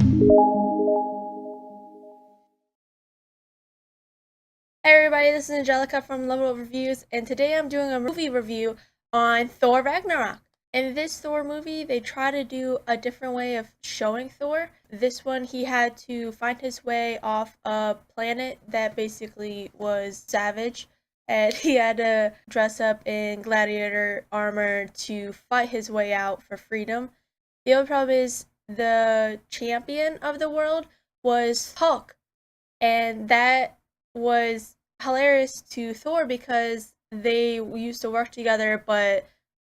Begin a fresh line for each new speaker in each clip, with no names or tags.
Hey everybody, this is Angelica from Level Up Reviews, and today I'm doing a movie review on Thor Ragnarok. In this Thor movie, they try to do a different way of showing Thor. This one, he had to find his way off a planet that basically was savage, and he had to dress up in gladiator armor to fight his way out for freedom. The only problem is the champion of the world was Hulk, and that was hilarious to Thor because they used to work together, but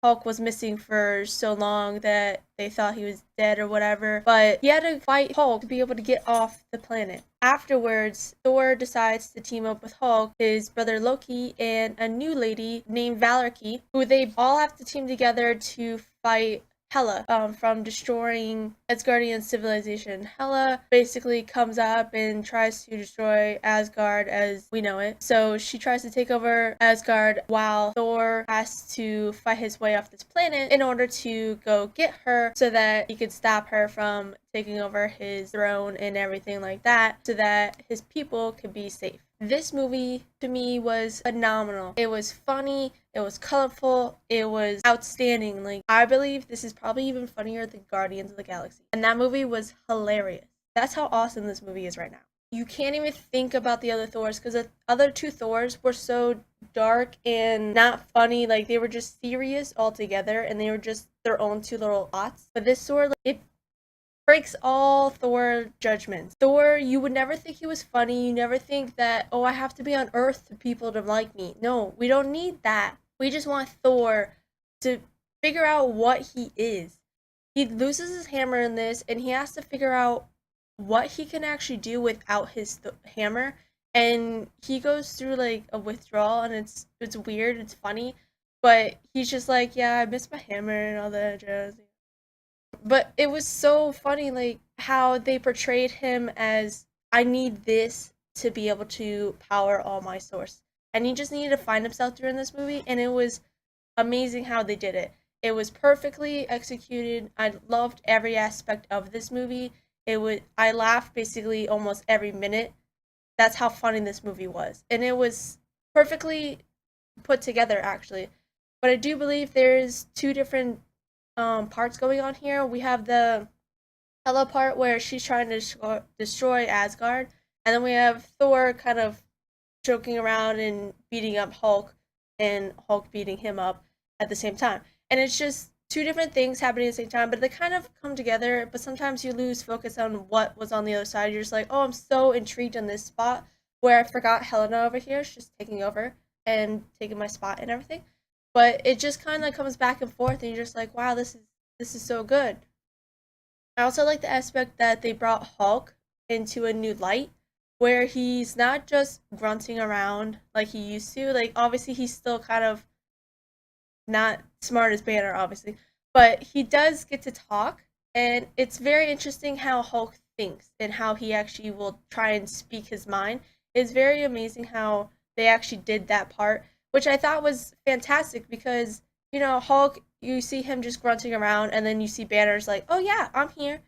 Hulk was missing for so long that they thought he was dead or whatever. But he had to fight Hulk to be able to get off the planet. Afterwards, Thor decides to team up with Hulk, his brother Loki, and a new lady named Valkyrie, who they all have to team together to fight Hela from destroying Asgardian civilization. Hela basically comes up and tries to destroy Asgard as we know it. So she tries to take over Asgard while Thor has to fight his way off this planet in order to go get her so that he could stop her from taking over his throne and everything like that so that his people could be safe. This movie to me was phenomenal. It was funny, it was colorful, it was outstanding. Like, I believe this is probably even funnier than Guardians of the Galaxy. And that movie was hilarious. That's how awesome this movie is right now. You can't even think about the other Thors because the other two Thors were so dark and not funny. Like, they were just serious altogether and they were just their own two little thoughts. But this Thor, it breaks all Thor judgments. Thor, you would never think he was funny. You never think that, oh, I have to be on Earth for people to like me. No, we don't need that. We just want Thor to figure out what he is. He loses his hammer in this, and he has to figure out what he can actually do without his hammer. And he goes through like a withdrawal, and it's weird. It's funny, but he's just like, yeah, I miss my hammer and all that jazz. But it was so funny, like, how they portrayed him as, I need this to be able to power all my source. And he just needed to find himself during this movie, and it was amazing how they did it. It was perfectly executed. I loved every aspect of this movie. I laughed basically almost every minute. That's how funny this movie was. And it was perfectly put together, actually. But I do believe there's two different parts going on here. We have the Hela part where she's trying to destroy Asgard, and then we have Thor kind of joking around and beating up Hulk, and Hulk beating him up at the same time. And it's just two different things happening at the same time, but they kind of come together. But sometimes you lose focus on what was on the other side. You're just like, oh, I'm so intrigued on this spot where I forgot Helena over here. She's just taking over and taking my spot and everything. But it just kind of comes back and forth, and you're just like, wow, this is so good. I also like the aspect that they brought Hulk into a new light, where he's not just grunting around like he used to. Like, obviously, he's still kind of not smart as Banner, obviously, but he does get to talk, and it's very interesting how Hulk thinks and how he actually will try and speak his mind. It's very amazing how they actually did that part, which I thought was fantastic because, Hulk, you see him just grunting around, and then you see Banner's like, oh yeah, I'm here.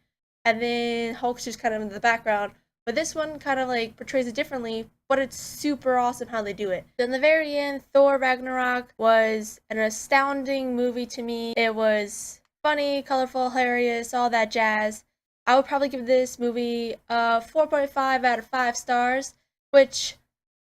And then Hulk's just kind of in the background. But this one kind of like portrays it differently, but it's super awesome how they do it. In the very end, Thor Ragnarok was an astounding movie to me. It was funny, colorful, hilarious, all that jazz. I would probably give this movie a 4.5 out of 5 stars, which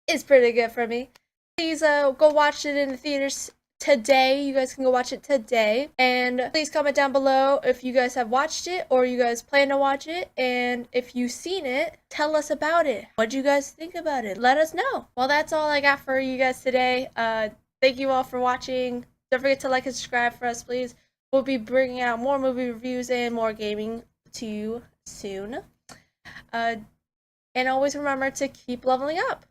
is pretty good for me. Please go watch it in the theaters today. You guys can go watch it today, and please comment down below if you guys have watched it or you guys plan to watch it, and if you've seen it, tell us about it. What do you guys think about it? Let us know. Well, that's all I got for you guys today. Thank you all for watching. Don't forget to like and subscribe for us, please. We'll be bringing out more movie reviews and more gaming to you soon. And always remember to keep leveling up.